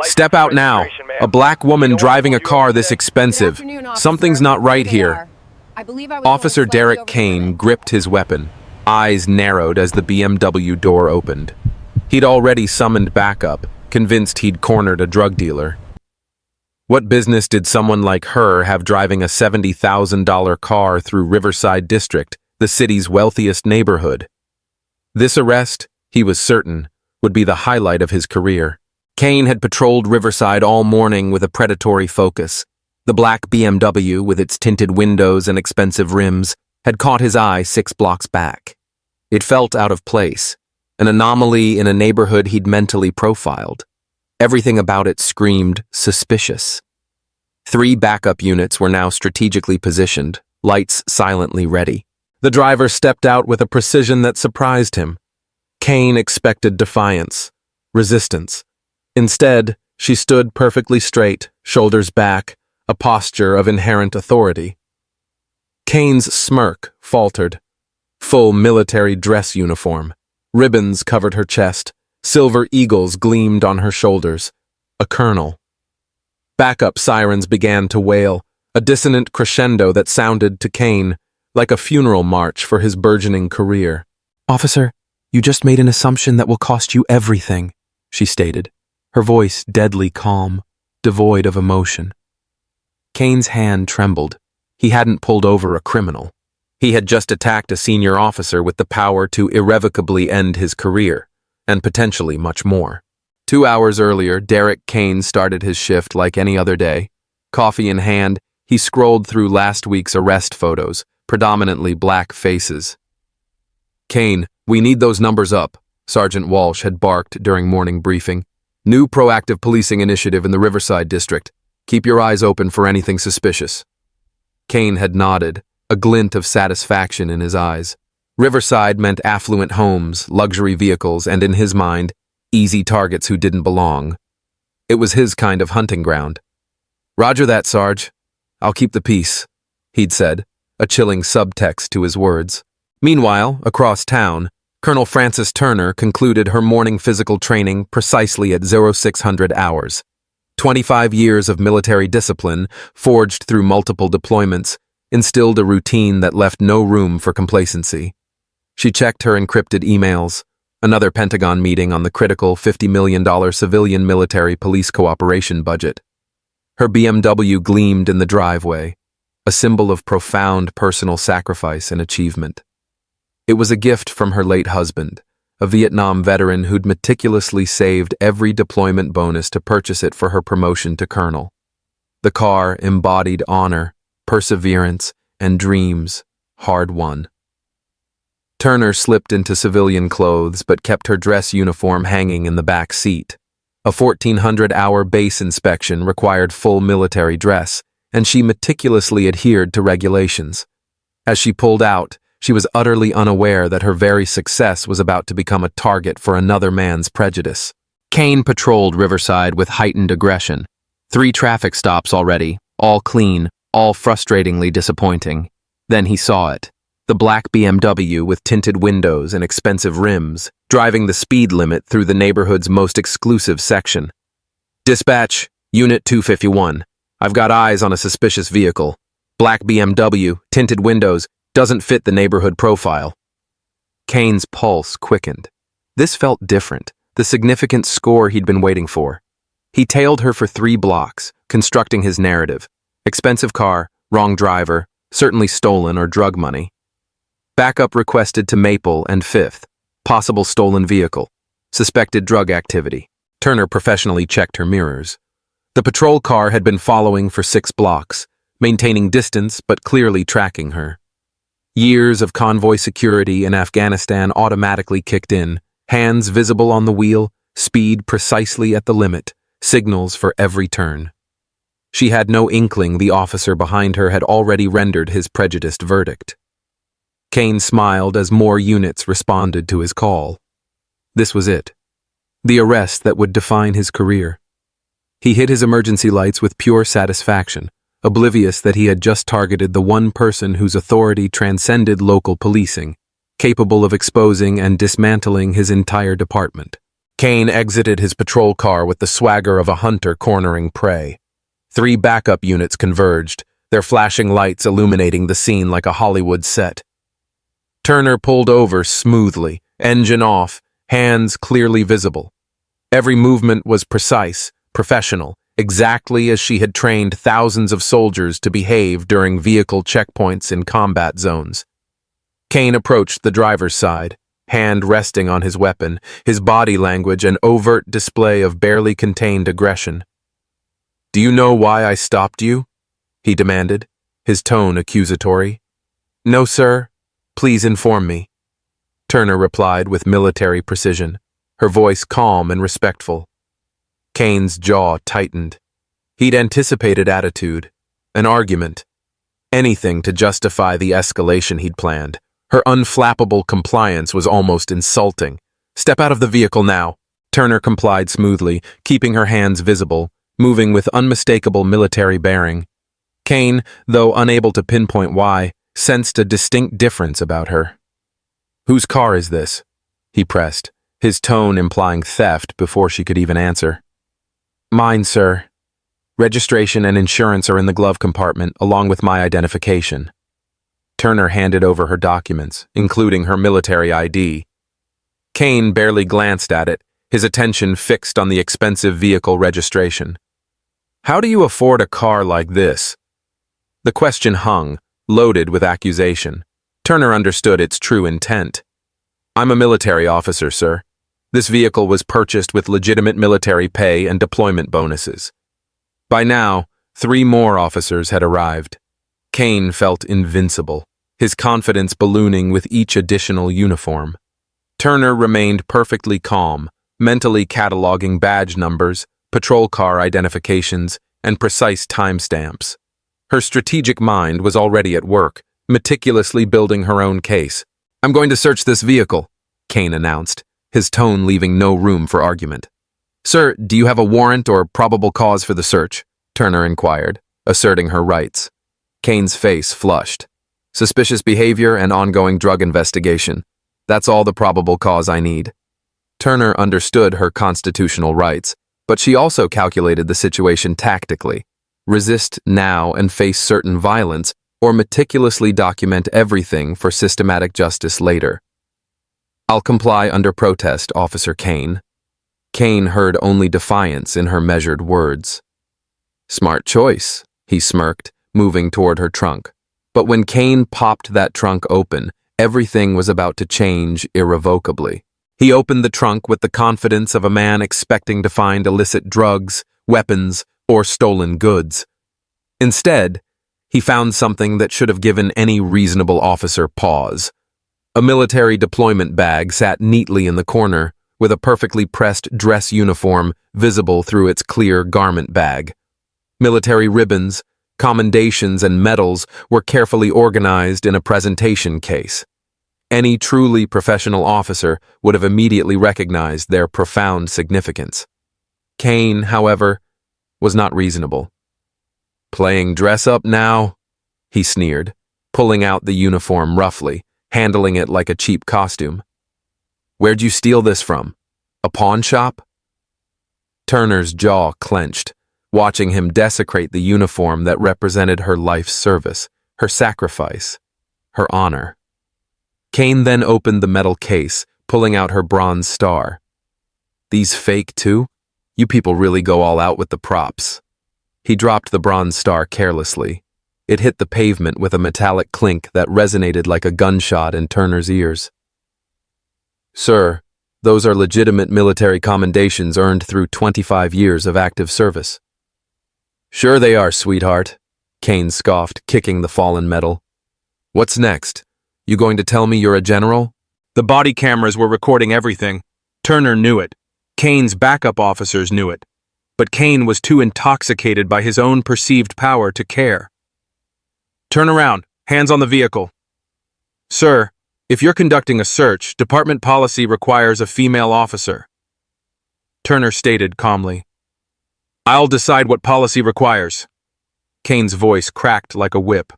Step out now. A black woman driving a car this expensive. Something's not right here. Officer Derek Cain gripped his weapon, eyes narrowed as the BMW door opened. He'd already summoned backup, convinced he'd cornered a drug dealer. What business did someone like her have driving a $70,000 car through Riverside District, the city's wealthiest neighborhood? This arrest, he was certain, would be the highlight of his career. Cain had patrolled Riverside all morning with a predatory focus. The black BMW, with its tinted windows and expensive rims, had caught his eye 6 blocks back. It felt out of place, an anomaly in a neighborhood he'd mentally profiled. Everything about it screamed suspicious. 3 backup units were now strategically positioned, lights silently ready. The driver stepped out with a precision that surprised him. Cain expected defiance, resistance. Instead, she stood perfectly straight, shoulders back, a posture of inherent authority. Cain's smirk faltered. Full military dress uniform. Ribbons covered her chest. Silver eagles gleamed on her shoulders. A colonel. Backup sirens began to wail, a dissonant crescendo that sounded to Cain like a funeral march for his burgeoning career. "Officer, you just made an assumption that will cost you everything," she stated, her voice deadly calm, devoid of emotion. Cain's hand trembled. He hadn't pulled over a criminal. He had just attacked a senior officer with the power to irrevocably end his career, and potentially much more. 2 hours earlier, Derek Cain started his shift like any other day. Coffee in hand, he scrolled through last week's arrest photos, predominantly black faces. "Cain, we need those numbers up," Sergeant Walsh had barked during morning briefing. "New proactive policing initiative in the Riverside District. Keep your eyes open for anything suspicious." Cain had nodded, a glint of satisfaction in his eyes. Riverside meant affluent homes, luxury vehicles, and in his mind, easy targets who didn't belong. It was his kind of hunting ground. "Roger that, Sarge. I'll keep the peace," he'd said, a chilling subtext to his words. Meanwhile, across town, Colonel Frances Turner concluded her morning physical training precisely at 0600 hours. 25 years of military discipline, forged through multiple deployments, instilled a routine that left no room for complacency. She checked her encrypted emails, another Pentagon meeting on the critical $50 million civilian military police cooperation budget. Her BMW gleamed in the driveway, a symbol of profound personal sacrifice and achievement. It was a gift from her late husband, a Vietnam veteran who'd meticulously saved every deployment bonus to purchase it for her promotion to colonel. The car embodied honor, perseverance, and dreams, hard won. Turner slipped into civilian clothes but kept her dress uniform hanging in the back seat. A 1,400-hour base inspection required full military dress, and she meticulously adhered to regulations. As she pulled out, she was utterly unaware that her very success was about to become a target for another man's prejudice. Cain patrolled Riverside with heightened aggression. 3 traffic stops already, all clean, all frustratingly disappointing. Then he saw it. The black BMW with tinted windows and expensive rims, driving the speed limit through the neighborhood's most exclusive section. "Dispatch, Unit 251. I've got eyes on a suspicious vehicle. Black BMW, tinted windows, doesn't fit the neighborhood profile." Cain's pulse quickened. This felt different, the significant score he'd been waiting for. He tailed her for 3 blocks, constructing his narrative. Expensive car, wrong driver, certainly stolen or drug money. Backup requested to Maple and 5th. Possible stolen vehicle. Suspected drug activity. Turner professionally checked her mirrors. The patrol car had been following for 6 blocks, maintaining distance but clearly tracking her. Years of convoy security in Afghanistan automatically kicked in, hands visible on the wheel, speed precisely at the limit, signals for every turn. She had no inkling the officer behind her had already rendered his prejudiced verdict. Cain smiled as more units responded to his call. This was it. The arrest that would define his career. He hit his emergency lights with pure satisfaction, oblivious that he had just targeted the one person whose authority transcended local policing, capable of exposing and dismantling his entire department. Cain exited his patrol car with the swagger of a hunter cornering prey. 3 backup units converged, their flashing lights illuminating the scene like a Hollywood set. Turner pulled over smoothly, engine off, hands clearly visible. Every movement was precise, professional, exactly as she had trained thousands of soldiers to behave during vehicle checkpoints in combat zones. Cain approached the driver's side, hand resting on his weapon, his body language an overt display of barely contained aggression. "Do you know why I stopped you?" he demanded, his tone accusatory. "No, sir. Please inform me," Turner replied with military precision, her voice calm and respectful. Cain's jaw tightened. He'd anticipated attitude, an argument, anything to justify the escalation he'd planned. Her unflappable compliance was almost insulting. "Step out of the vehicle now." Turner complied smoothly, keeping her hands visible, moving with unmistakable military bearing. Cain, though unable to pinpoint why, sensed a distinct difference about her. "Whose car is this?" he pressed, his tone implying theft before she could even answer. "Mine, sir. Registration and insurance are in the glove compartment, along with my identification." Turner handed over her documents, including her military ID. Cain barely glanced at it, his attention fixed on the expensive vehicle registration. "How do you afford a car like this?" The question hung, loaded with accusation. Turner understood its true intent. "I'm a military officer, sir. This vehicle was purchased with legitimate military pay and deployment bonuses." By now, 3 more officers had arrived. Cain felt invincible, his confidence ballooning with each additional uniform. Turner remained perfectly calm, mentally cataloging badge numbers, patrol car identifications, and precise timestamps. Her strategic mind was already at work, meticulously building her own case. "I'm going to search this vehicle," Cain announced, his tone leaving no room for argument. "Sir, do you have a warrant or probable cause for the search?" Turner inquired, asserting her rights. Cain's face flushed. "Suspicious behavior and ongoing drug investigation. That's all the probable cause I need." Turner understood her constitutional rights, but she also calculated the situation tactically. Resist now and face certain violence, or meticulously document everything for systematic justice later. "I'll comply under protest, Officer Cain." Cain heard only defiance in her measured words. "Smart choice," he smirked, moving toward her trunk. But when Cain popped that trunk open, everything was about to change irrevocably. He opened the trunk with the confidence of a man expecting to find illicit drugs, weapons, or stolen goods. Instead, he found something that should have given any reasonable officer pause. A military deployment bag sat neatly in the corner, with a perfectly pressed dress uniform visible through its clear garment bag. Military ribbons, commendations, and medals were carefully organized in a presentation case. Any truly professional officer would have immediately recognized their profound significance. Cain, however, was not reasonable. "Playing dress-up now?" he sneered, pulling out the uniform roughly, handling it like a cheap costume. "Where'd you steal this from? A pawn shop?" Turner's jaw clenched, watching him desecrate the uniform that represented her life's service, her sacrifice, her honor. Cain then opened the metal case, pulling out her bronze star. "These fake too? You people really go all out with the props." He dropped the bronze star carelessly. It hit the pavement with a metallic clink that resonated like a gunshot in Turner's ears. "Sir, those are legitimate military commendations earned through 25 years of active service." "Sure they are, sweetheart," Cain scoffed, kicking the fallen medal. "What's next? You going to tell me you're a general?" The body cameras were recording everything. Turner knew it. Cain's backup officers knew it. But Cain was too intoxicated by his own perceived power to care. "Turn around. Hands on the vehicle." "Sir, if you're conducting a search, department policy requires a female officer," Turner stated calmly. "I'll decide what policy requires." Cain's voice cracked like a whip.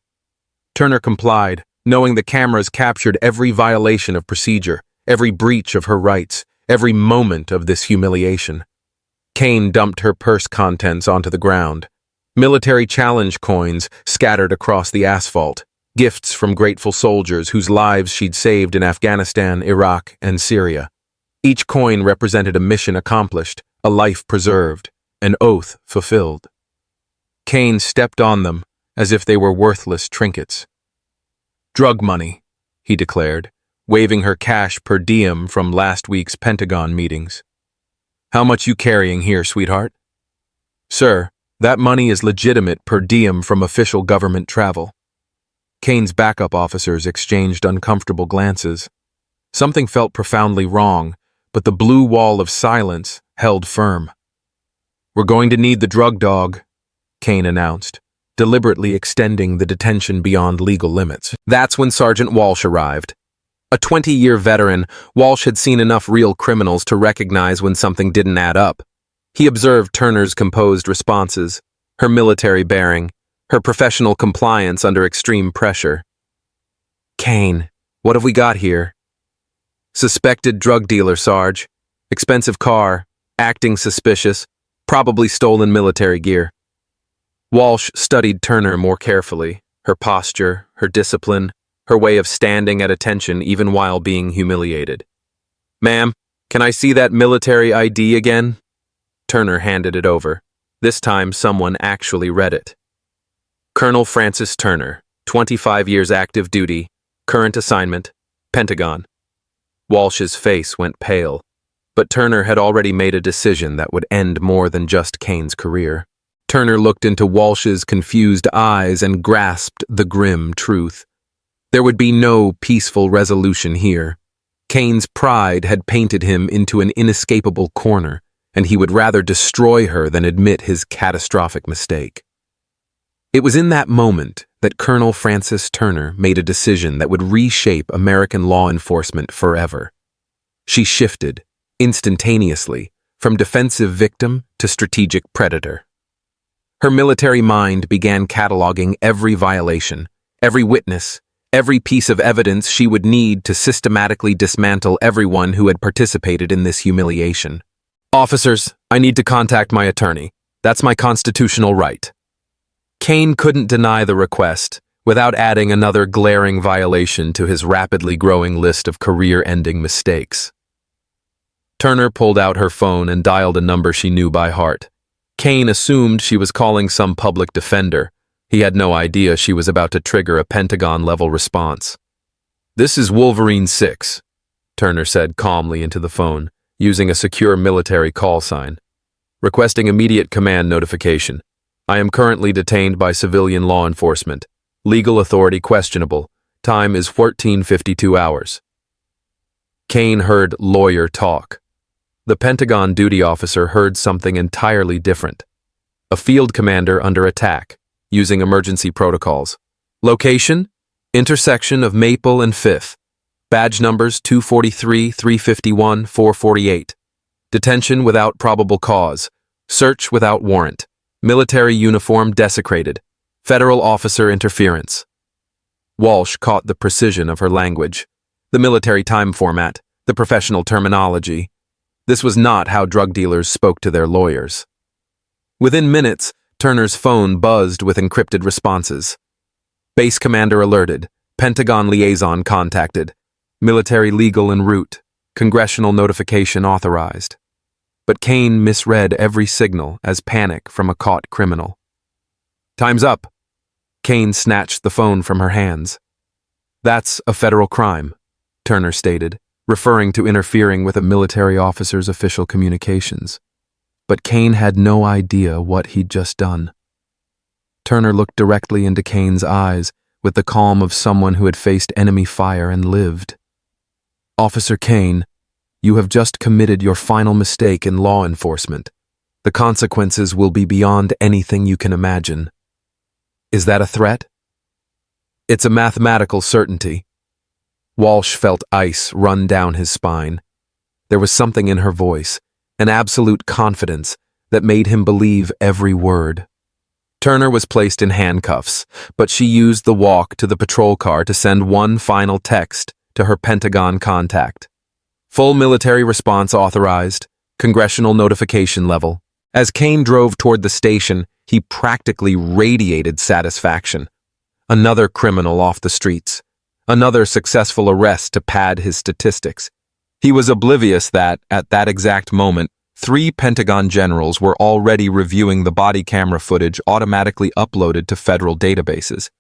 Turner complied, knowing the cameras captured every violation of procedure, every breach of her rights, every moment of this humiliation. Cain dumped her purse contents onto the ground. Military challenge coins scattered across the asphalt, gifts from grateful soldiers whose lives she'd saved in Afghanistan, Iraq, and Syria. Each coin represented a mission accomplished, a life preserved, an oath fulfilled. Cain stepped on them as if they were worthless trinkets. "Drug money," he declared, waving her cash per diem from last week's Pentagon meetings. "How much you carrying here, sweetheart?" "Sir, that money is legitimate per diem from official government travel." Cain's backup officers exchanged uncomfortable glances. Something felt profoundly wrong, but the blue wall of silence held firm. "We're going to need the drug dog," Cain announced, deliberately extending the detention beyond legal limits. That's when Sergeant Walsh arrived. A 20-year veteran, Walsh had seen enough real criminals to recognize when something didn't add up. He observed Turner's composed responses, her military bearing, her professional compliance under extreme pressure. "Cain, what have we got here?" "Suspected drug dealer, Sarge. Expensive car, acting suspicious, probably stolen military gear." Walsh studied Turner more carefully, her posture, her discipline, her way of standing at attention even while being humiliated. "Ma'am, can I see that military ID again?" Turner handed it over. This time someone actually read it. "Colonel Francis Turner, 25 years active duty, current assignment, Pentagon." Walsh's face went pale, but Turner had already made a decision that would end more than just Cain's career. Turner looked into Walsh's confused eyes and grasped the grim truth. There would be no peaceful resolution here. Cain's pride had painted him into an inescapable corner, and he would rather destroy her than admit his catastrophic mistake. It was in that moment that Colonel Francis Turner made a decision that would reshape American law enforcement forever. She shifted, instantaneously, from defensive victim to strategic predator. Her military mind began cataloging every violation, every witness, every piece of evidence she would need to systematically dismantle everyone who had participated in this humiliation. "Officers, I need to contact my attorney. That's my constitutional right." Cain couldn't deny the request without adding another glaring violation to his rapidly growing list of career-ending mistakes. Turner pulled out her phone and dialed a number she knew by heart. Cain assumed she was calling some public defender. He had no idea she was about to trigger a Pentagon-level response. "This is Wolverine 6, Turner said calmly into the phone, using a secure military call sign. "Requesting immediate command notification. I am currently detained by civilian law enforcement. Legal authority questionable. Time is 14:52 hours. Cain heard lawyer talk. The Pentagon duty officer heard something entirely different. A field commander under attack, using emergency protocols. Location? Intersection of Maple and 5th. Badge numbers 243, 351, 448. Detention without probable cause. Search without warrant. Military uniform desecrated. Federal officer interference. Walsh caught the precision of her language, the military time format, the professional terminology. This was not how drug dealers spoke to their lawyers. Within minutes, Turner's phone buzzed with encrypted responses. Base commander alerted. Pentagon liaison contacted. Military legal en route. Congressional notification authorized. But Cain misread every signal as panic from a caught criminal. "Time's up." Cain snatched the phone from her hands. "That's a federal crime," Turner stated, referring to interfering with a military officer's official communications. But Cain had no idea what he'd just done. Turner looked directly into Cain's eyes with the calm of someone who had faced enemy fire and lived. "Officer Cain, you have just committed your final mistake in law enforcement. The consequences will be beyond anything you can imagine." "Is that a threat?" "It's a mathematical certainty." Walsh felt ice run down his spine. There was something in her voice, an absolute confidence that made him believe every word. Turner was placed in handcuffs, but she used the walk to the patrol car to send one final text to her Pentagon contact. Full military response authorized. Congressional notification level. As Cain drove toward the station, he practically radiated satisfaction. Another criminal off the streets. Another successful arrest to pad his statistics. He was oblivious that, at that exact moment, 3 Pentagon generals were already reviewing the body camera footage automatically uploaded to federal databases.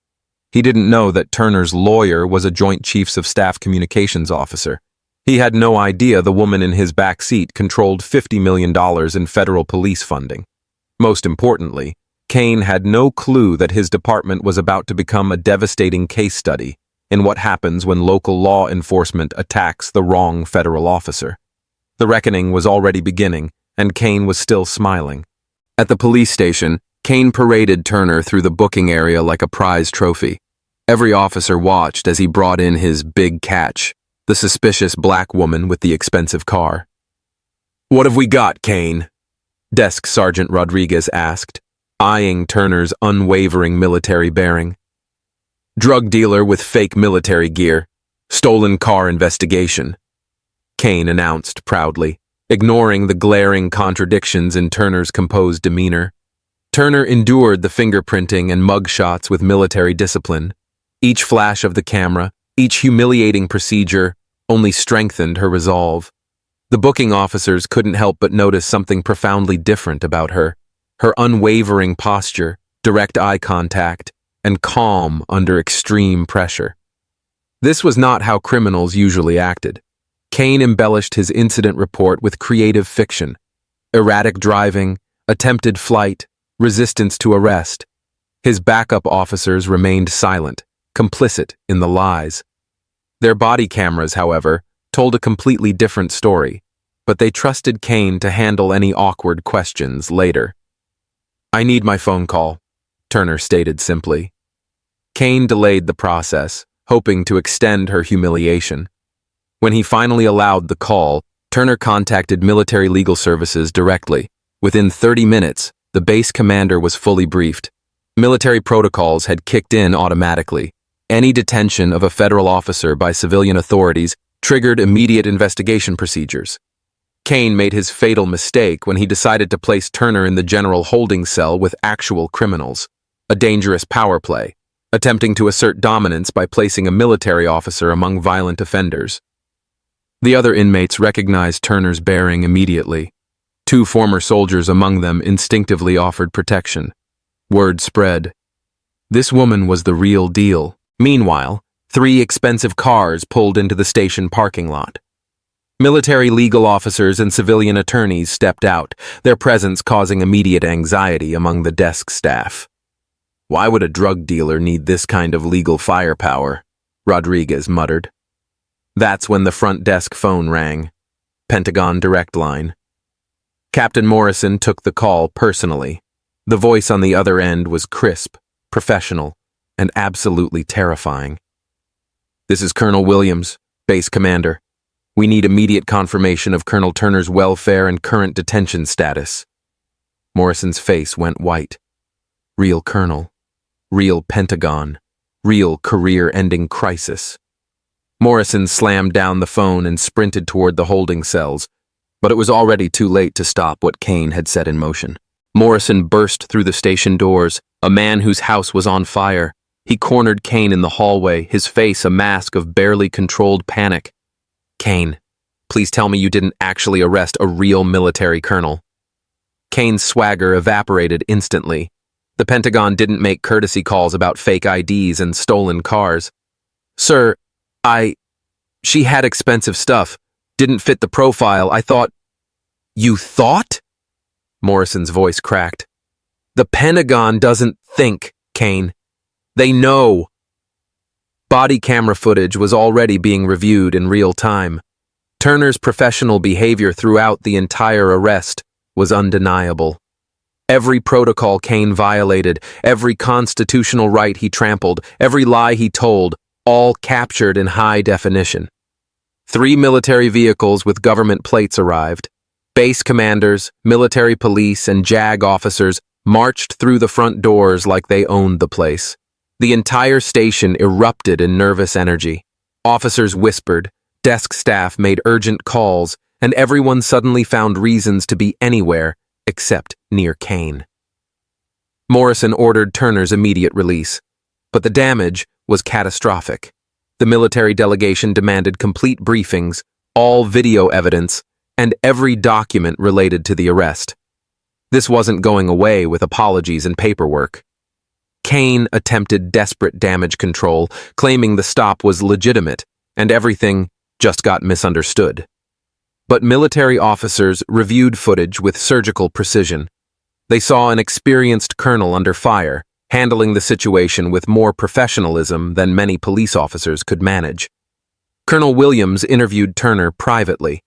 He didn't know that Turner's lawyer was a Joint Chiefs of Staff communications officer. He had no idea the woman in his back seat controlled $50 million in federal police funding. Most importantly, Cain had no clue that his department was about to become a devastating case study in what happens when local law enforcement attacks the wrong federal officer. The reckoning was already beginning, and Cain was still smiling. At the police station, Cain paraded Turner through the booking area like a prize trophy. Every officer watched as he brought in his big catch, the suspicious black woman with the expensive car. "What have we got, Cain?" Desk Sergeant Rodriguez asked, eyeing Turner's unwavering military bearing. "Drug dealer with fake military gear. Stolen car investigation," Cain announced proudly, ignoring the glaring contradictions in Turner's composed demeanor. Turner endured the fingerprinting and mugshots with military discipline. Each flash of the camera, each humiliating procedure, only strengthened her resolve. The booking officers couldn't help but notice something profoundly different about her. Her unwavering posture, direct eye contact, and calm under extreme pressure. This was not how criminals usually acted. Cain embellished his incident report with creative fiction. Erratic driving, attempted flight, resistance to arrest. His backup officers remained silent, complicit in the lies. Their body cameras, however, told a completely different story, but they trusted Cain to handle any awkward questions later. "I need my phone call," Turner stated simply. Cain delayed the process, hoping to extend her humiliation. When he finally allowed the call, Turner contacted military legal services directly. Within 30 minutes, the base commander was fully briefed. Military protocols had kicked in automatically. Any detention of a federal officer by civilian authorities triggered immediate investigation procedures. Cain made his fatal mistake when he decided to place Turner in the general holding cell with actual criminals, a dangerous power play, attempting to assert dominance by placing a military officer among violent offenders. The other inmates recognized Turner's bearing immediately. 2 former soldiers among them instinctively offered protection. Word spread. This woman was the real deal. Meanwhile, 3 expensive cars pulled into the station parking lot. Military legal officers and civilian attorneys stepped out, their presence causing immediate anxiety among the desk staff. "Why would a drug dealer need this kind of legal firepower?" Rodriguez muttered. That's when the front desk phone rang. Pentagon direct line. Captain Morrison took the call personally. The voice on the other end was crisp, professional, and absolutely terrifying. "This is Colonel Williams, base commander. We need immediate confirmation of Colonel Turner's welfare and current detention status." Morrison's face went white. Real colonel. Real Pentagon. Real career-ending crisis. Morrison slammed down the phone and sprinted toward the holding cells, but it was already too late to stop what Cain had set in motion. Morrison burst through the station doors, a man whose house was on fire. He cornered Cain in the hallway, his face a mask of barely controlled panic. "Cain, please tell me you didn't actually arrest a real military colonel." Cain's swagger evaporated instantly. The Pentagon didn't make courtesy calls about fake IDs and stolen cars. "Sir, she had expensive stuff. Didn't fit the profile. I thought—" "You thought?" Morrison's voice cracked. "The Pentagon doesn't think, Cain. They know." Body camera footage was already being reviewed in real time. Turner's professional behavior throughout the entire arrest was undeniable. Every protocol Cain violated, every constitutional right he trampled, every lie he told, all captured in high definition. 3 military vehicles with government plates arrived. Base commanders, military police, and JAG officers marched through the front doors like they owned the place. The entire station erupted in nervous energy. Officers whispered, Desk staff made urgent calls, and everyone suddenly found reasons to be anywhere except near Cain. Morrison ordered Turner's immediate release, but the damage was catastrophic. The military delegation demanded complete briefings, all video evidence, and every document related to the arrest. This wasn't going away with apologies and paperwork. Cain attempted desperate damage control, claiming the stop was legitimate and everything just got misunderstood. But military officers reviewed footage with surgical precision. They saw an experienced colonel under fire, handling the situation with more professionalism than many police officers could manage. Colonel Williams interviewed Turner privately.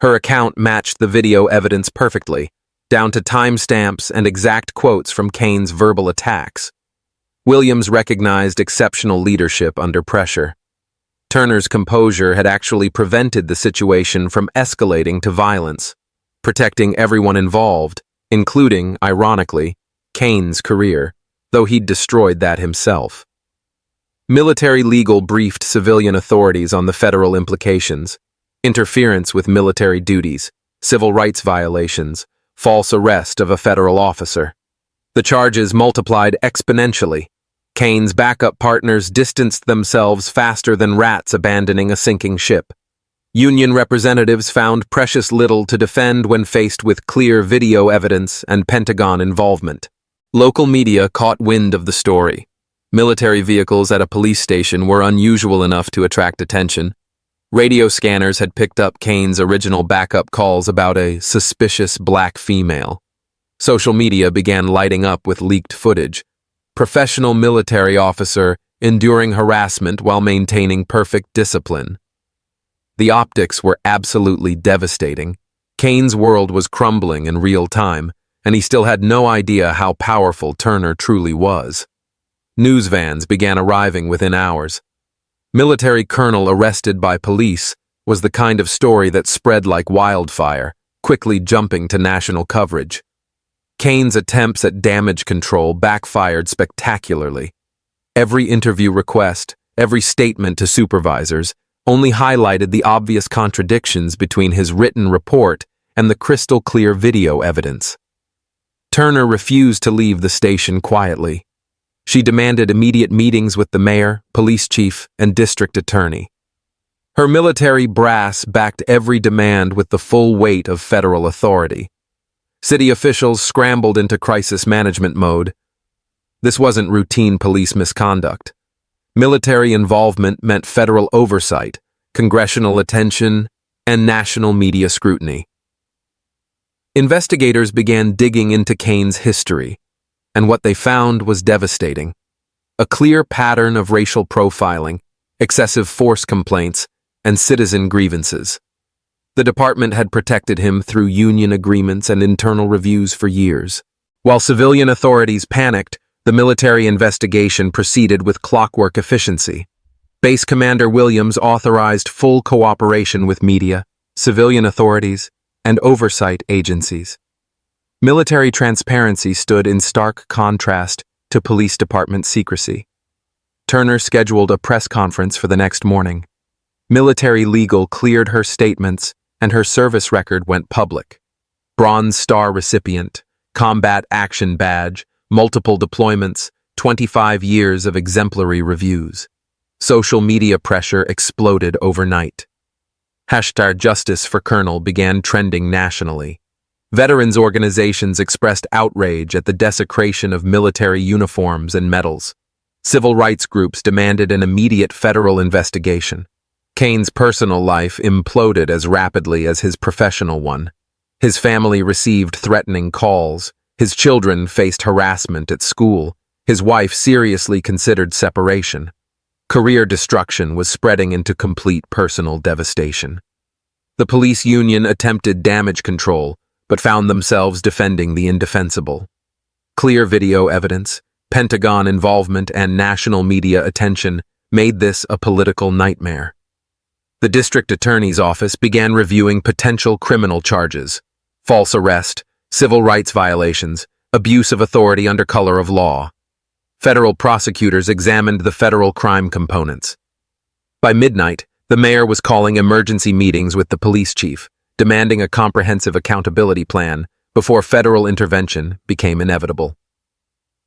Her account matched the video evidence perfectly, down to timestamps and exact quotes from Cain's verbal attacks. Williams recognized exceptional leadership under pressure. Turner's composure had actually prevented the situation from escalating to violence, protecting everyone involved, including, ironically, Cain's career, though he'd destroyed that himself. Military legal briefed civilian authorities on the federal implications: interference with military duties, civil rights violations, false arrest of a federal officer. The charges multiplied exponentially. Cain's backup partners distanced themselves faster than rats abandoning a sinking ship. Union representatives found precious little to defend when faced with clear video evidence and Pentagon involvement. Local media caught wind of the story. Military vehicles at a police station were unusual enough to attract attention. Radio scanners had picked up Cain's original backup calls about a suspicious black female. Social media began lighting up with leaked footage. Professional military officer enduring harassment while maintaining perfect discipline. The optics were absolutely devastating. Cain's world was crumbling in real time, and he still had no idea how powerful Turner truly was. News vans began arriving within hours. Military colonel arrested by police was the kind of story that spread like wildfire, quickly jumping to national coverage. Cain's attempts at damage control backfired spectacularly. Every interview request, every statement to supervisors, only highlighted the obvious contradictions between his written report and the crystal-clear video evidence. Turner refused to leave the station quietly. She demanded immediate meetings with the mayor, police chief, and district attorney. Her military brass backed every demand with the full weight of federal authority. City officials scrambled into crisis management mode. This wasn't routine police misconduct. Military involvement meant federal oversight, congressional attention, and national media scrutiny. Investigators began digging into Cain's history, and what they found was devastating. A clear pattern of racial profiling, excessive force complaints, and citizen grievances. The department had protected him through union agreements and internal reviews for years. While civilian authorities panicked, the military investigation proceeded with clockwork efficiency. Base Commander Williams authorized full cooperation with media, civilian authorities, and oversight agencies. Military transparency stood in stark contrast to police department secrecy. Turner scheduled a press conference for the next morning. Military legal cleared her statements, and her service record went public. Bronze Star recipient, Combat Action Badge, multiple deployments, 25 years of exemplary reviews. Social media pressure exploded overnight. #Justice for Colonel began trending nationally. Veterans organizations expressed outrage at the desecration of military uniforms and medals. Civil rights groups demanded an immediate federal investigation. Cain's personal life imploded as rapidly as his professional one. His family received threatening calls. His children faced harassment at school. His wife seriously considered separation. Career destruction was spreading into complete personal devastation. The police union attempted damage control, but found themselves defending the indefensible. Clear video evidence, Pentagon involvement, and national media attention made this a political nightmare. The district attorney's office began reviewing potential criminal charges: false arrest, civil rights violations, abuse of authority under color of law. Federal prosecutors examined the federal crime components. By midnight, the The mayor was calling emergency meetings with the police chief, demanding a comprehensive accountability plan before federal intervention became inevitable.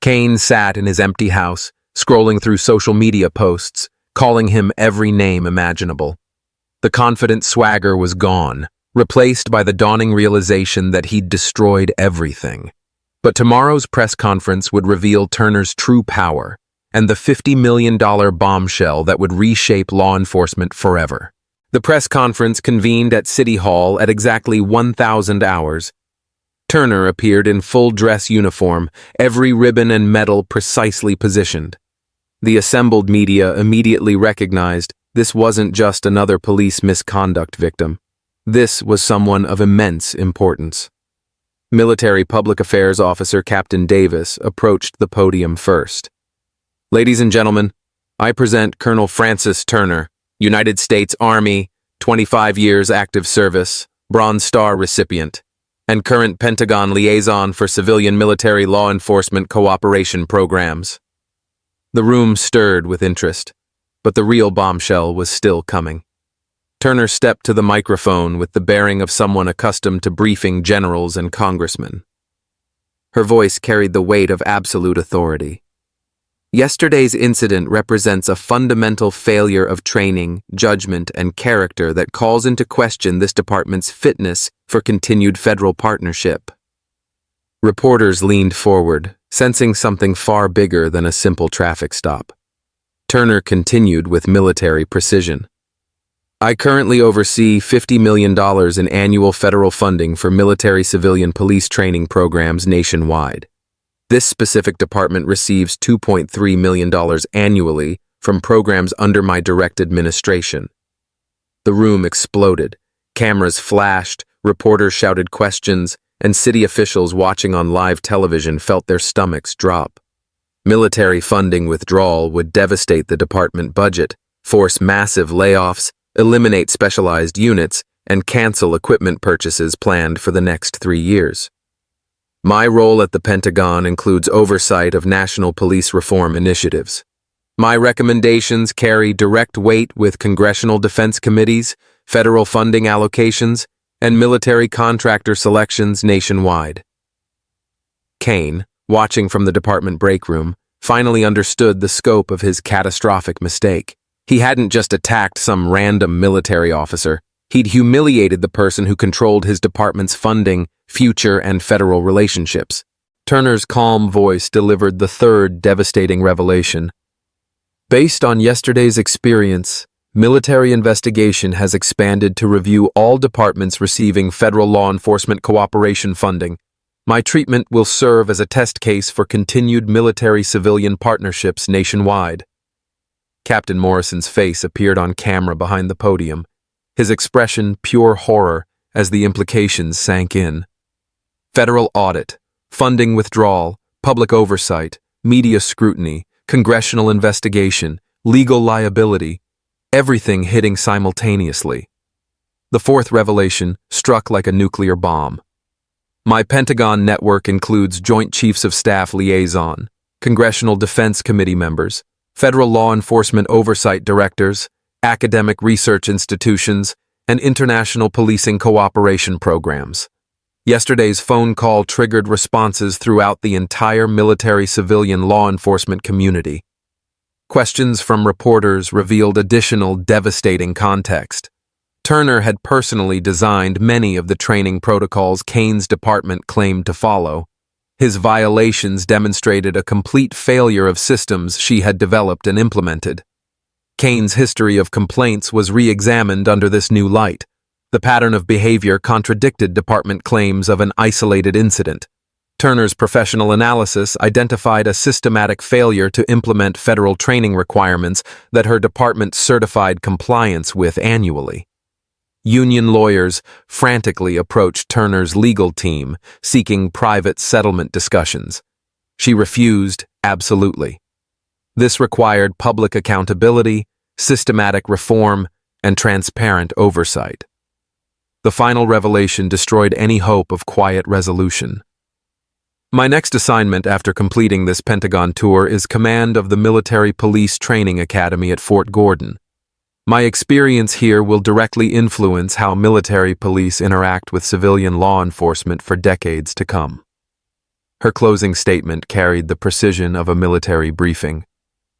Cain sat in his empty house, scrolling through social media posts, calling him every name imaginable. The confident swagger was gone, replaced by the dawning realization that he'd destroyed everything. But tomorrow's press conference would reveal Turner's true power and the $50 million bombshell that would reshape law enforcement forever. The press conference convened at City Hall at exactly 1,000 hours. Turner appeared in full dress uniform, every ribbon and medal precisely positioned. The assembled media immediately recognized this wasn't just another police misconduct victim. This was someone of immense importance. Military Public Affairs Officer Captain Davis approached the podium first. "Ladies and gentlemen, I present Colonel Francis Turner, United States Army, 25 years active service, Bronze Star recipient, and current Pentagon liaison for civilian-military law enforcement cooperation programs." The room stirred with interest, but the real bombshell was still coming. Turner stepped to the microphone with the bearing of someone accustomed to briefing generals and congressmen. Her voice carried the weight of absolute authority. "Yesterday's incident represents a fundamental failure of training, judgment, and character that calls into question this department's fitness for continued federal partnership." Reporters leaned forward, sensing something far bigger than a simple traffic stop. Turner continued with military precision. "I currently oversee $50 million in annual federal funding for military civilian police training programs nationwide. This specific department receives $2.3 million annually from programs under my direct administration." The room exploded. Cameras flashed, reporters shouted questions, and city officials watching on live television felt their stomachs drop. Military funding withdrawal would devastate the department budget, force massive layoffs, eliminate specialized units, and cancel equipment purchases planned for the next 3 years. "My role at the Pentagon includes oversight of national police reform initiatives. My recommendations carry direct weight with congressional defense committees, federal funding allocations, and military contractor selections nationwide." Cain, watching from the department break room, finally understood the scope of his catastrophic mistake. He hadn't just attacked some random military officer. He'd humiliated the person who controlled his department's funding, future, and federal relationships. Turner's calm voice delivered the third devastating revelation. "Based on yesterday's experience, military investigation has expanded to review all departments receiving federal law enforcement cooperation funding. My treatment will serve as a test case for continued military-civilian partnerships nationwide." Captain Morrison's face appeared on camera behind the podium, his expression pure horror as the implications sank in. Federal audit, funding withdrawal, public oversight, media scrutiny, congressional investigation, legal liability, everything hitting simultaneously. The fourth revelation struck like a nuclear bomb. My Pentagon network includes Joint Chiefs of Staff liaison, Congressional Defense Committee members, federal law enforcement oversight directors, academic research institutions, and international policing cooperation programs. Yesterday's phone call triggered responses throughout the entire military-civilian law enforcement community. Questions from reporters revealed additional devastating context. Turner had personally designed many of the training protocols Cain's department claimed to follow. His violations demonstrated a complete failure of systems she had developed and implemented. Cain's history of complaints was re-examined under this new light. The pattern of behavior contradicted department claims of an isolated incident. Turner's professional analysis identified a systematic failure to implement federal training requirements that her department certified compliance with annually. Union lawyers frantically approached Turner's legal team, seeking private settlement discussions. She refused absolutely. This required public accountability, systematic reform, and transparent oversight. The final revelation destroyed any hope of quiet resolution. My next assignment after completing this Pentagon tour is command of the Military Police Training Academy at Fort Gordon. My experience here will directly influence how military police interact with civilian law enforcement for decades to come. Her closing statement carried the precision of a military briefing.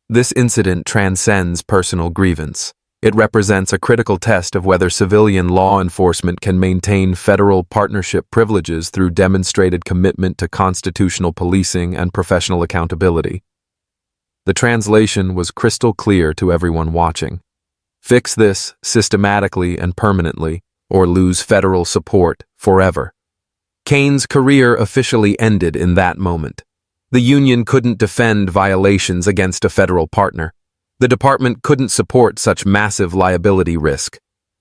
This incident transcends personal grievance. It represents a critical test of whether civilian law enforcement can maintain federal partnership privileges through demonstrated commitment to constitutional policing and professional accountability. The translation was crystal clear to everyone watching. Fix this systematically and permanently, or lose federal support forever. Cain's career officially ended in that moment. The union couldn't defend violations against a federal partner. The department couldn't support such massive liability risk.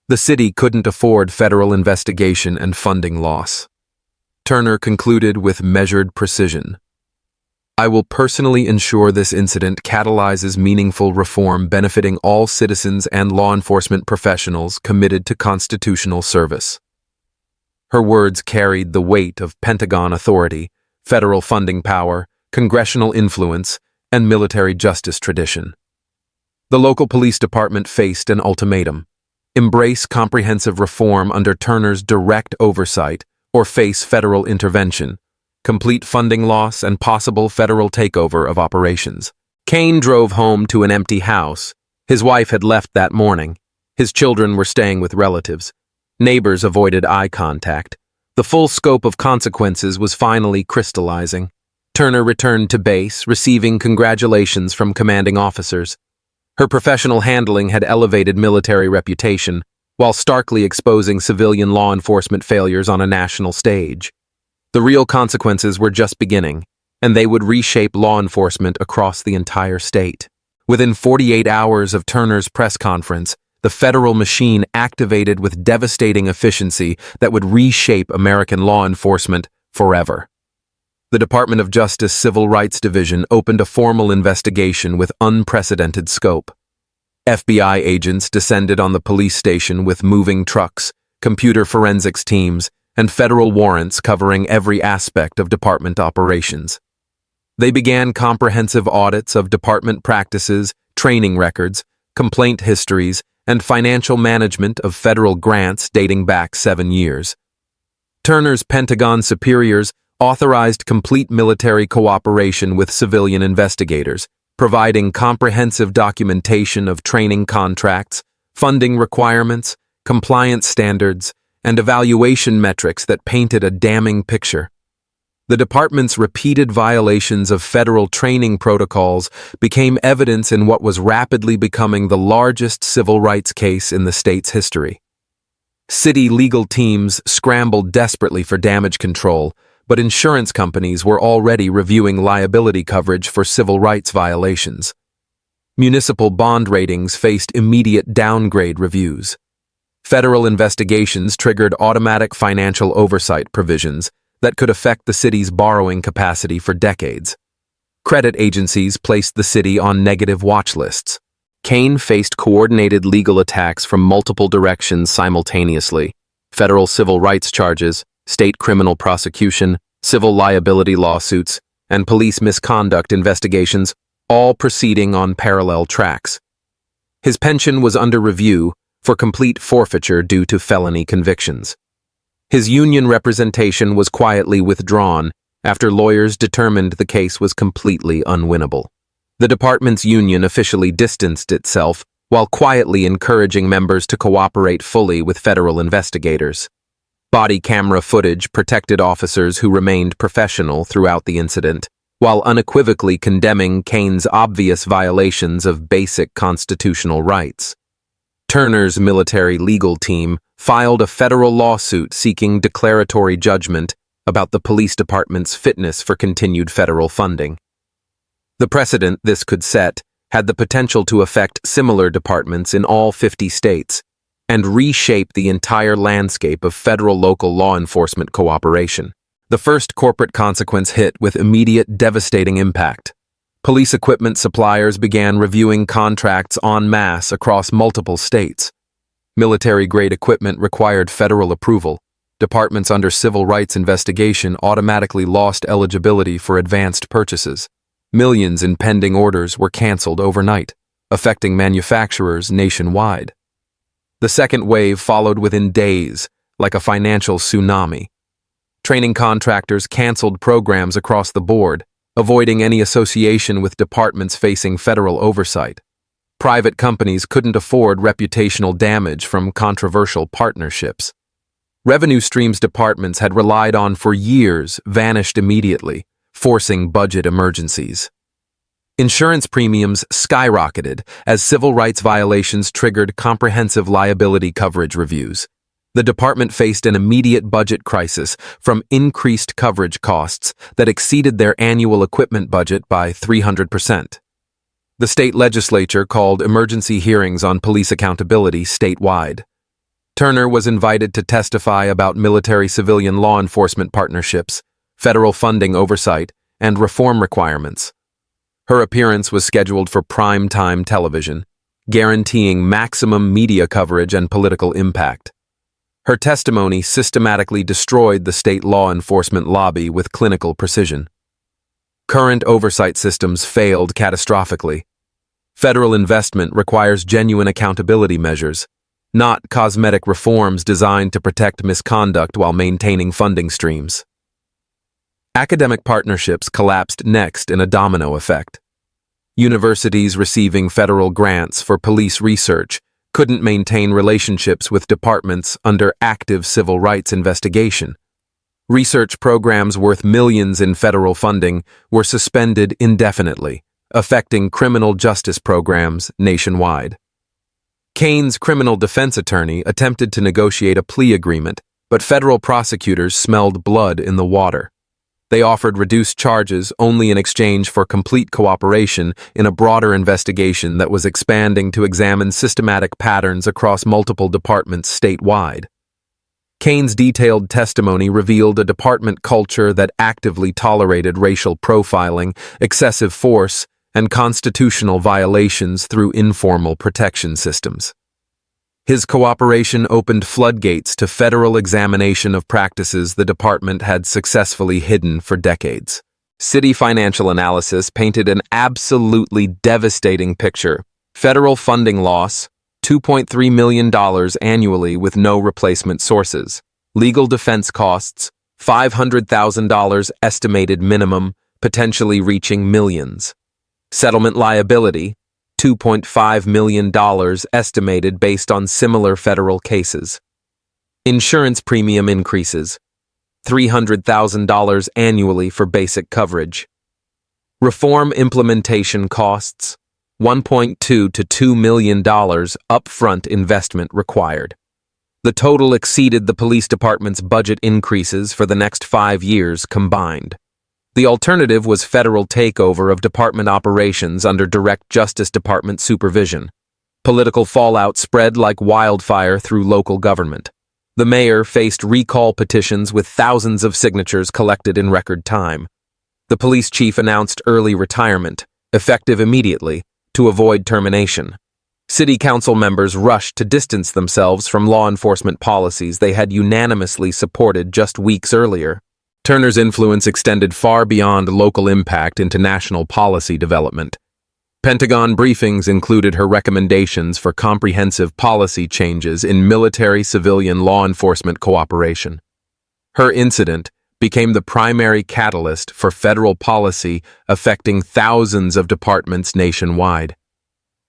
The city couldn't afford federal investigation and funding loss. Turner concluded with measured precision. I will personally ensure this incident catalyzes meaningful reform benefiting all citizens and law enforcement professionals committed to constitutional service. Her words carried the weight of Pentagon authority, federal funding power, congressional influence, and military justice tradition. The local police department faced an ultimatum: embrace comprehensive reform under Turner's direct oversight or face federal intervention, complete funding loss, and possible federal takeover of operations. Cain drove home to an empty house. His wife had left that morning. His children were staying with relatives. Neighbors avoided eye contact. The full scope of consequences was finally crystallizing. Turner returned to base, receiving congratulations from commanding officers. Her professional handling had elevated military reputation, while starkly exposing civilian law enforcement failures on a national stage. The real consequences were just beginning, and they would reshape law enforcement across the entire state. Within 48 hours of Turner's press conference, the federal machine activated with devastating efficiency that would reshape American law enforcement forever. The Department of Justice Civil Rights Division opened a formal investigation with unprecedented scope. FBI agents descended on the police station with moving trucks, computer forensics teams, and federal warrants covering every aspect of department operations. They began comprehensive audits of department practices, training records, complaint histories, and financial management of federal grants dating back 7 years. Turner's Pentagon superiors authorized complete military cooperation with civilian investigators, providing comprehensive documentation of training contracts, funding requirements, compliance standards, and evaluation metrics that painted a damning picture. The department's repeated violations of federal training protocols became evidence in what was rapidly becoming the largest civil rights case in the state's history. City legal teams scrambled desperately for damage control, but insurance companies were already reviewing liability coverage for civil rights violations. Municipal bond ratings faced immediate downgrade reviews. Federal investigations triggered automatic financial oversight provisions that could affect the city's borrowing capacity for decades. Credit agencies placed the city on negative watch lists. Cain faced coordinated legal attacks from multiple directions simultaneously: federal civil rights charges, state criminal prosecution, civil liability lawsuits, and police misconduct investigations, all proceeding on parallel tracks. His pension was under review for complete forfeiture due to felony convictions. His union representation was quietly withdrawn after lawyers determined the case was completely unwinnable. The department's union officially distanced itself while quietly encouraging members to cooperate fully with federal investigators. Body camera footage protected officers who remained professional throughout the incident, while unequivocally condemning Cain's obvious violations of basic constitutional rights. Turner's military legal team filed a federal lawsuit seeking declaratory judgment about the police department's fitness for continued federal funding. The precedent this could set had the potential to affect similar departments in all 50 states and reshape the entire landscape of federal-local law enforcement cooperation. The first corporate consequence hit with immediate devastating impact. Police equipment suppliers began reviewing contracts en masse across multiple states. Military-grade equipment required federal approval. Departments under civil rights investigation automatically lost eligibility for advanced purchases. Millions in pending orders were canceled overnight, affecting manufacturers nationwide. The second wave followed within days, like a financial tsunami. Training contractors canceled programs across the board, avoiding any association with departments facing federal oversight. Private companies couldn't afford reputational damage from controversial partnerships. Revenue streams departments had relied on for years vanished immediately, forcing budget emergencies. Insurance premiums skyrocketed as civil rights violations triggered comprehensive liability coverage reviews. The department faced an immediate budget crisis from increased coverage costs that exceeded their annual equipment budget by 300%. The state legislature called emergency hearings on police accountability statewide. Turner was invited to testify about military-civilian law enforcement partnerships, federal funding oversight, and reform requirements. Her appearance was scheduled for prime-time television, guaranteeing maximum media coverage and political impact. Her testimony systematically destroyed the state law enforcement lobby with clinical precision. Current oversight systems failed catastrophically. Federal investment requires genuine accountability measures, not cosmetic reforms designed to protect misconduct while maintaining funding streams. Academic partnerships collapsed next in a domino effect. Universities receiving federal grants for police research couldn't maintain relationships with departments under active civil rights investigation. Research programs worth millions in federal funding were suspended indefinitely, affecting criminal justice programs nationwide. Cain's criminal defense attorney attempted to negotiate a plea agreement, but federal prosecutors smelled blood in the water. They offered reduced charges only in exchange for complete cooperation in a broader investigation that was expanding to examine systematic patterns across multiple departments statewide. Cain's detailed testimony revealed a department culture that actively tolerated racial profiling, excessive force, and constitutional violations through informal protection systems. His cooperation opened floodgates to federal examination of practices the department had successfully hidden for decades. City financial analysis painted an absolutely devastating picture. Federal funding loss, $2.3 million annually with no replacement sources. Legal defense costs, $500,000 estimated minimum, potentially reaching millions. Settlement liability, $2.5 million estimated based on similar federal cases. Insurance premium increases, $300,000 annually for basic coverage. Reform implementation costs, $1.2 to $2 million upfront investment required. The total exceeded the police department's budget increases for the next 5 years combined. The alternative was federal takeover of department operations under direct Justice Department supervision. Political fallout spread like wildfire through local government. The mayor faced recall petitions with thousands of signatures collected in record time. The police chief announced early retirement, effective immediately, to avoid termination. City council members rushed to distance themselves from law enforcement policies they had unanimously supported just weeks earlier. Turner's influence extended far beyond local impact into national policy development. Pentagon briefings included her recommendations for comprehensive policy changes in military-civilian law enforcement cooperation. Her incident became the primary catalyst for federal policy affecting thousands of departments nationwide.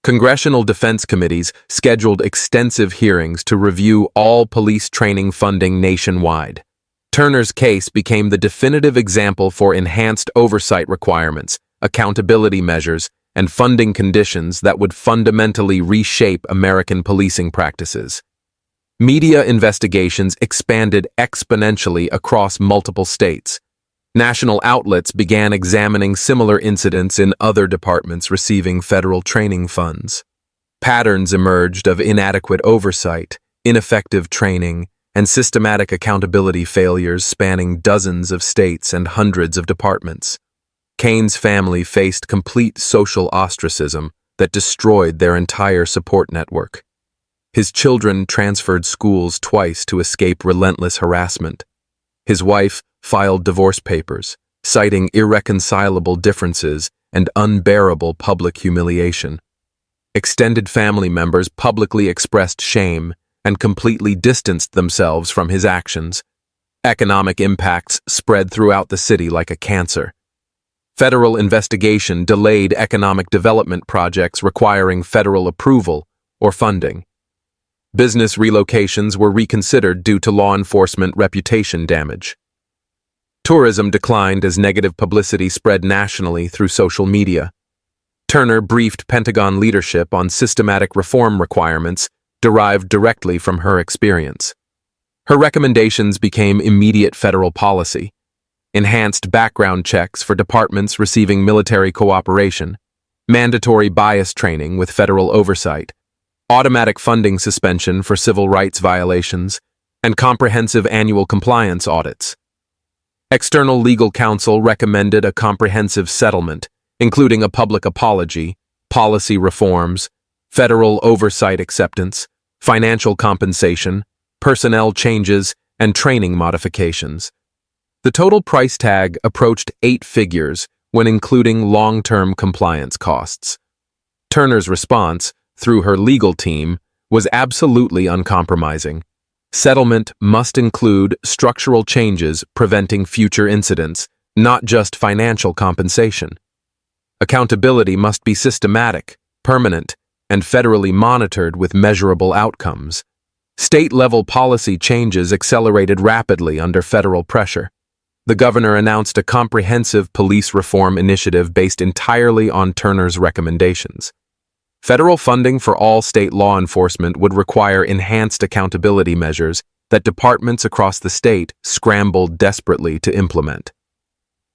Congressional defense committees scheduled extensive hearings to review all police training funding nationwide. Turner's case became the definitive example for enhanced oversight requirements, accountability measures, and funding conditions that would fundamentally reshape American policing practices. Media investigations expanded exponentially across multiple states. National outlets began examining similar incidents in other departments receiving federal training funds. Patterns emerged of inadequate oversight, ineffective training, and systematic accountability failures spanning dozens of states and hundreds of departments. Cain's family faced complete social ostracism that destroyed their entire support network. His children transferred schools twice to escape relentless harassment. His wife filed divorce papers, citing irreconcilable differences and unbearable public humiliation. Extended family members publicly expressed shame and completely distanced themselves from his actions. Economic impacts spread throughout the city like a cancer. Federal investigation delayed economic development projects requiring federal approval or funding. Business relocations were reconsidered due to law enforcement reputation damage. Tourism declined as negative publicity spread nationally through social media. Turner briefed Pentagon leadership on systematic reform requirements derived directly from her experience. Her recommendations became immediate federal policy: enhanced background checks for departments receiving military cooperation, mandatory bias training with federal oversight, automatic funding suspension for civil rights violations, and comprehensive annual compliance audits. External legal counsel recommended a comprehensive settlement, including a public apology, policy reforms, federal oversight acceptance, financial compensation, personnel changes, and training modifications. The total price tag approached 8 figures when including long-term compliance costs. Turner's response, through her legal team, was absolutely uncompromising. Settlement must include structural changes preventing future incidents, not just financial compensation. Accountability must be systematic, permanent, and federally monitored with measurable outcomes. State-level policy changes accelerated rapidly under federal pressure. The governor announced a comprehensive police reform initiative based entirely on Turner's recommendations. Federal funding for all state law enforcement would require enhanced accountability measures that departments across the state scrambled desperately to implement.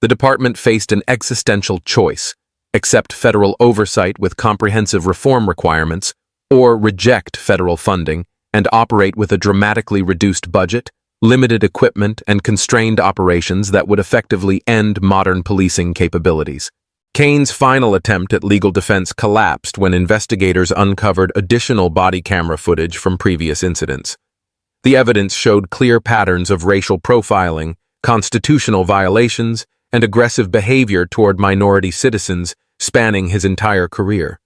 The department faced an existential choice: accept federal oversight with comprehensive reform requirements, or reject federal funding and operate with a dramatically reduced budget, limited equipment, and constrained operations that would effectively end modern policing capabilities. Cain's final attempt at legal defense collapsed when investigators uncovered additional body camera footage from previous incidents. The evidence showed clear patterns of racial profiling, constitutional violations, and aggressive behavior toward minority citizens spanning his entire career.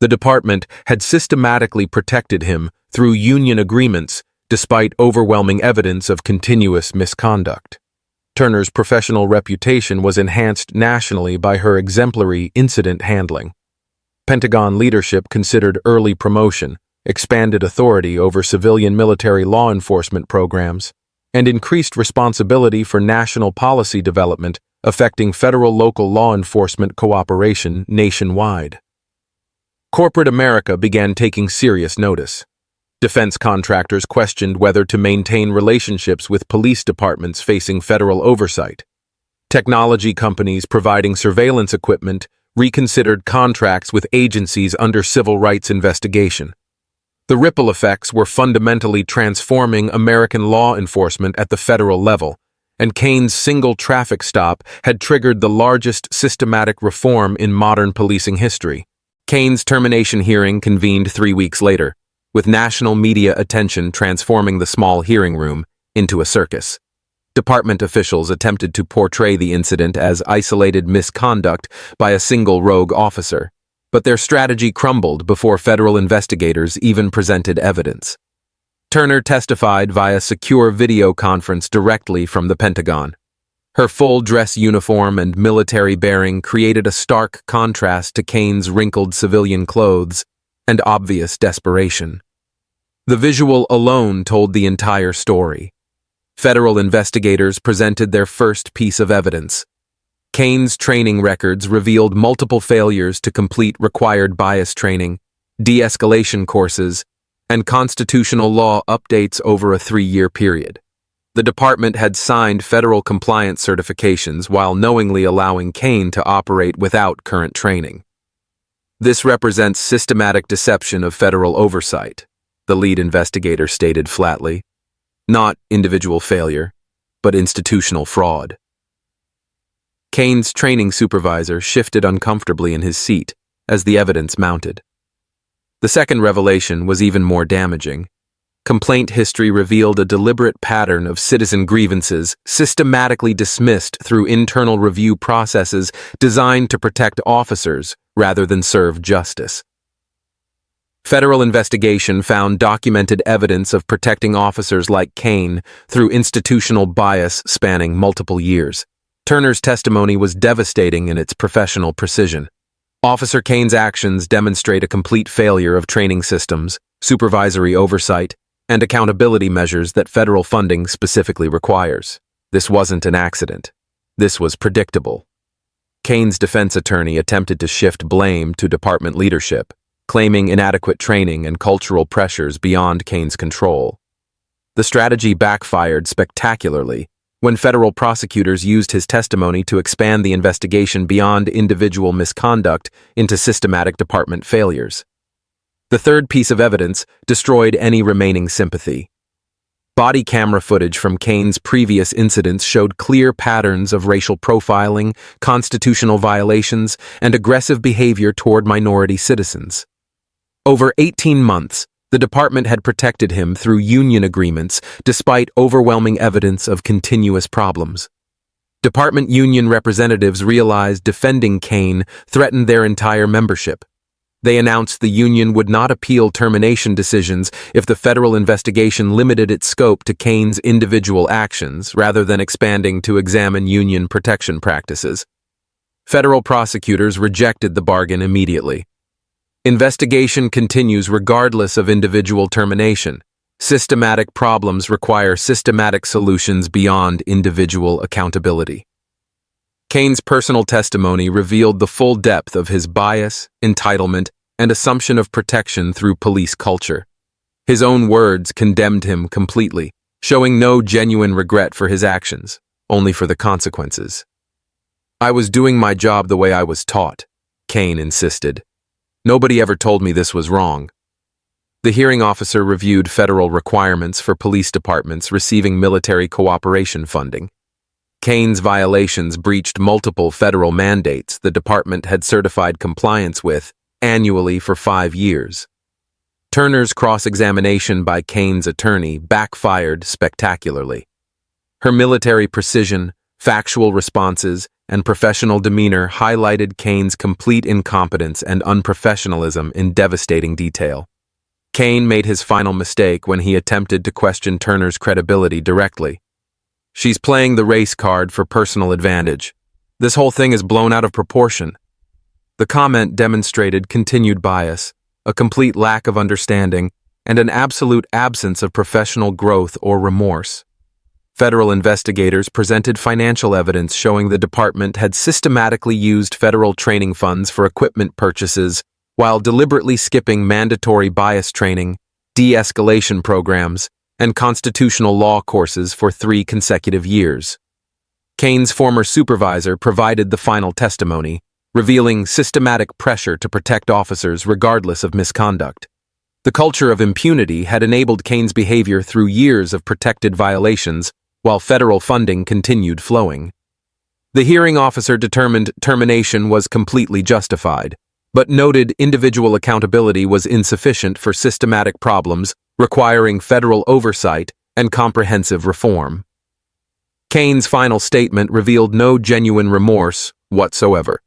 The department had systematically protected him through union agreements despite overwhelming evidence of continuous misconduct. Turner's professional reputation was enhanced nationally by her exemplary incident handling. Pentagon leadership considered early promotion, expanded authority over civilian military law enforcement programs, and increased responsibility for national policy development affecting federal-local law enforcement cooperation nationwide. Corporate America began taking serious notice. Defense contractors questioned whether to maintain relationships with police departments facing federal oversight. Technology companies providing surveillance equipment reconsidered contracts with agencies under civil rights investigation. The ripple effects were fundamentally transforming American law enforcement at the federal level, and Cain's single traffic stop had triggered the largest systematic reform in modern policing history. Cain's termination hearing convened 3 weeks later, with national media attention transforming the small hearing room into a circus. Department officials attempted to portray the incident as isolated misconduct by a single rogue officer, but their strategy crumbled before federal investigators even presented evidence. Turner testified via secure video conference directly from the Pentagon. Her full dress uniform and military bearing created a stark contrast to Cain's wrinkled civilian clothes and obvious desperation. The visual alone told the entire story. Federal investigators presented their first piece of evidence. Cain's training records revealed multiple failures to complete required bias training, de-escalation courses, and constitutional law updates over a 3-year period. The department had signed federal compliance certifications while knowingly allowing Cain to operate without current training. This represents systematic deception of federal oversight, the lead investigator stated flatly. Not individual failure, but institutional fraud. Cain's training supervisor shifted uncomfortably in his seat as the evidence mounted. The second revelation was even more damaging. Complaint history revealed a deliberate pattern of citizen grievances systematically dismissed through internal review processes designed to protect officers rather than serve justice. Federal investigation found documented evidence of protecting officers like Cain through institutional bias spanning multiple years. Turner's testimony was devastating in its professional precision. Officer Cain's actions demonstrate a complete failure of training systems, supervisory oversight, and accountability measures that federal funding specifically requires. This wasn't an accident. This was predictable. Cain's defense attorney attempted to shift blame to department leadership, claiming inadequate training and cultural pressures beyond Cain's control. The strategy backfired spectacularly when federal prosecutors used his testimony to expand the investigation beyond individual misconduct into systematic department failures. The third piece of evidence destroyed any remaining sympathy. Body camera footage from Cain's previous incidents showed clear patterns of racial profiling, constitutional violations, and aggressive behavior toward minority citizens. Over 18 months, the department had protected him through union agreements despite overwhelming evidence of continuous problems. Department union representatives realized defending Cain threatened their entire membership. They announced the union would not appeal termination decisions if the federal investigation limited its scope to Cain's individual actions rather than expanding to examine union protection practices. Federal prosecutors rejected the bargain immediately. Investigation continues regardless of individual termination. Systematic problems require systematic solutions beyond individual accountability. Cain's personal testimony revealed the full depth of his bias, entitlement, and assumption of protection through police culture. His own words condemned him completely, showing no genuine regret for his actions, only for the consequences. "I was doing my job the way I was taught," Cain insisted. "Nobody ever told me this was wrong." The hearing officer reviewed federal requirements for police departments receiving military cooperation funding. Cain's violations breached multiple federal mandates the department had certified compliance with annually for 5 years. Turner's cross-examination by Cain's attorney backfired spectacularly. Her military precision, factual responses, and professional demeanor highlighted Cain's complete incompetence and unprofessionalism in devastating detail. Cain made his final mistake when he attempted to question Turner's credibility directly. "She's playing the race card for personal advantage. This whole thing is blown out of proportion." The comment demonstrated continued bias, a complete lack of understanding, and an absolute absence of professional growth or remorse. Federal investigators presented financial evidence showing the department had systematically used federal training funds for equipment purchases while deliberately skipping mandatory bias training, de-escalation programs, and constitutional law courses for 3 consecutive years. Cain's former supervisor provided the final testimony, revealing systematic pressure to protect officers regardless of misconduct. The culture of impunity had enabled Cain's behavior through years of protected violations, while federal funding continued flowing. The hearing officer determined termination was completely justified, but noted individual accountability was insufficient for systematic problems requiring federal oversight and comprehensive reform. Cain's final statement revealed no genuine remorse whatsoever.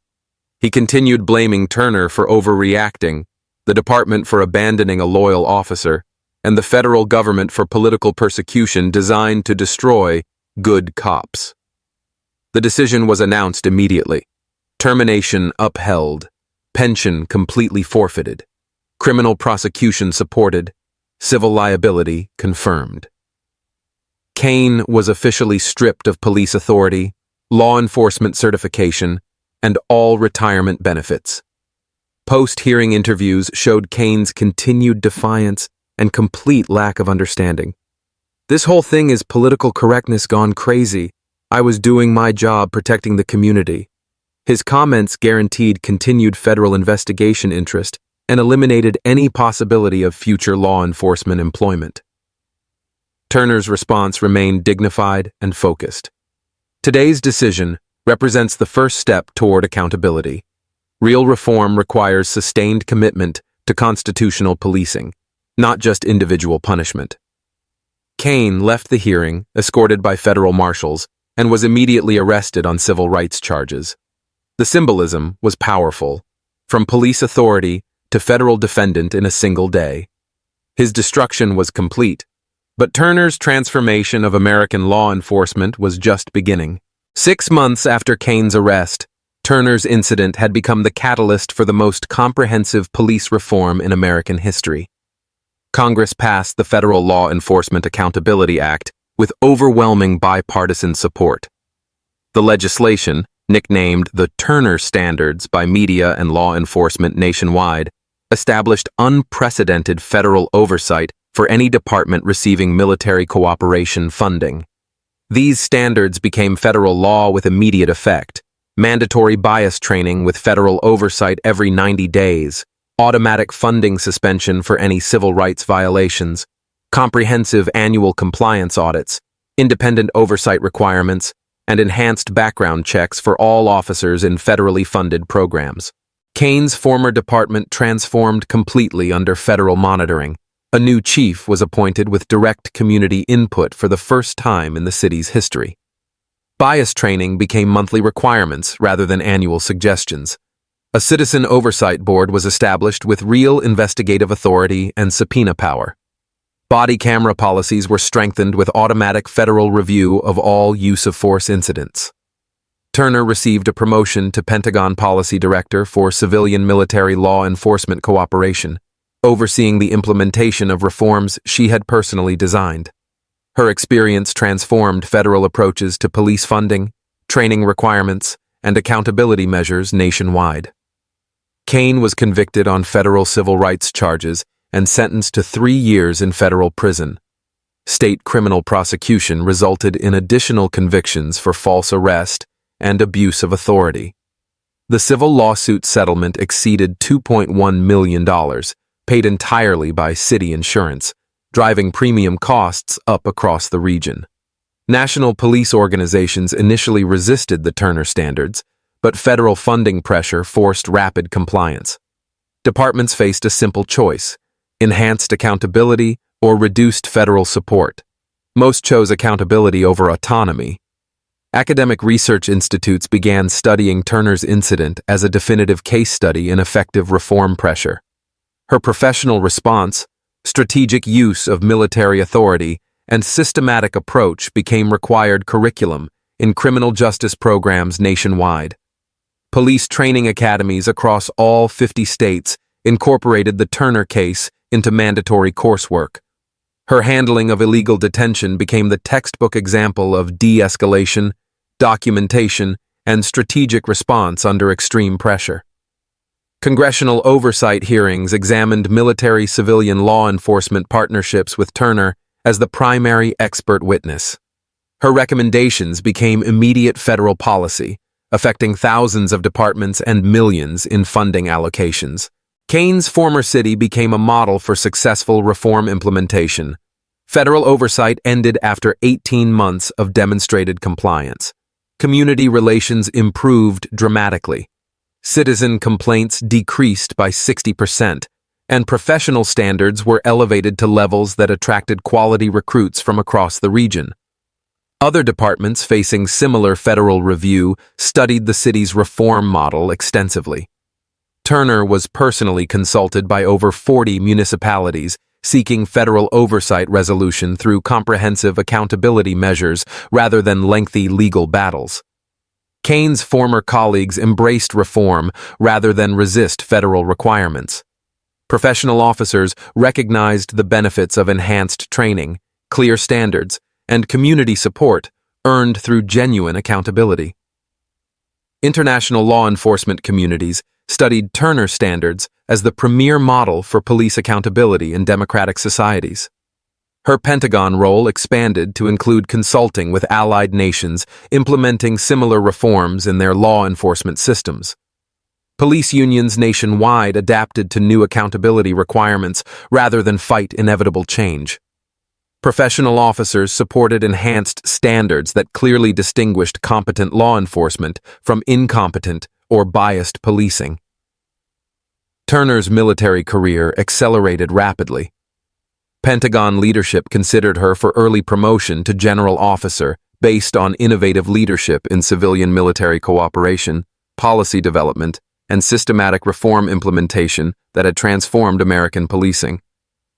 He continued blaming Turner for overreacting, the department for abandoning a loyal officer, and the federal government for political persecution designed to destroy good cops. The decision was announced immediately. Termination upheld, pension completely forfeited, criminal prosecution supported, civil liability confirmed. Cain was officially stripped of police authority, law enforcement certification, and all retirement benefits. Post-hearing interviews showed Cain's continued defiance and complete lack of understanding. "This whole thing is political correctness gone crazy. I was doing my job protecting the community." His comments guaranteed continued federal investigation interest and eliminated any possibility of future law enforcement employment. Turner's response remained dignified and focused. Today's decision represents the first step toward accountability. Real reform requires sustained commitment to constitutional policing, not just individual punishment. Cain left the hearing, escorted by federal marshals, and was immediately arrested on civil rights charges. The symbolism was powerful. From police authority to federal defendant in a single day. His destruction was complete, but Turner's transformation of American law enforcement was just beginning. 6 months after Cain's arrest, Turner's incident had become the catalyst for the most comprehensive police reform in American history. Congress passed the Federal Law Enforcement Accountability Act with overwhelming bipartisan support. The legislation, nicknamed the Turner Standards by media and law enforcement nationwide, established unprecedented federal oversight for any department receiving military cooperation funding. These standards became federal law with immediate effect: mandatory bias training with federal oversight every 90 days, automatic funding suspension for any civil rights violations, comprehensive annual compliance audits, independent oversight requirements, and enhanced background checks for all officers in federally funded programs. Cain's former department transformed completely under federal monitoring. A new chief was appointed with direct community input for the first time in the city's history. Bias training became monthly requirements rather than annual suggestions. A citizen oversight board was established with real investigative authority and subpoena power. Body camera policies were strengthened with automatic federal review of all use-of-force incidents. Turner received a promotion to Pentagon Policy Director for Civilian-Military Law Enforcement Cooperation, overseeing the implementation of reforms she had personally designed. Her experience transformed federal approaches to police funding, training requirements, and accountability measures nationwide. Cain was convicted on federal civil rights charges and sentenced to 3 years in federal prison. State criminal prosecution resulted in additional convictions for false arrest and abuse of authority. The civil lawsuit settlement exceeded $2.1 million, paid entirely by city insurance, driving premium costs up across the region. National police organizations initially resisted the Turner Standards, but federal funding pressure forced rapid compliance. Departments faced a simple choice: enhanced accountability or reduced federal support. Most chose accountability over autonomy. Academic research institutes began studying Turner's incident as a definitive case study in effective reform pressure. Her professional response, strategic use of military authority, and systematic approach became required curriculum in criminal justice programs nationwide. Police training academies across all 50 states incorporated the Turner case into mandatory coursework. Her handling of illegal detention became the textbook example of de-escalation, documentation, and strategic response under extreme pressure. Congressional oversight hearings examined military-civilian law enforcement partnerships with Turner as the primary expert witness. Her recommendations became immediate federal policy, affecting thousands of departments and millions in funding allocations. Cain's former city became a model for successful reform implementation. Federal oversight ended after 18 months of demonstrated compliance. Community relations improved dramatically. Citizen complaints decreased by 60%, and professional standards were elevated to levels that attracted quality recruits from across the region. Other departments facing similar federal review studied the city's reform model extensively. Turner was personally consulted by over 40 municipalities seeking federal oversight resolution through comprehensive accountability measures rather than lengthy legal battles. Cain's former colleagues embraced reform rather than resist federal requirements. Professional officers recognized the benefits of enhanced training, clear standards, and community support earned through genuine accountability. International law enforcement communities studied Turner Standards as the premier model for police accountability in democratic societies. Her Pentagon role expanded to include consulting with allied nations implementing similar reforms in their law enforcement systems. Police unions nationwide adapted to new accountability requirements rather than fight inevitable change. Professional officers supported enhanced standards that clearly distinguished competent law enforcement from incompetent or biased policing. Turner's military career accelerated rapidly. Pentagon leadership considered her for early promotion to general officer based on innovative leadership in civilian-military cooperation, policy development, and systematic reform implementation that had transformed American policing.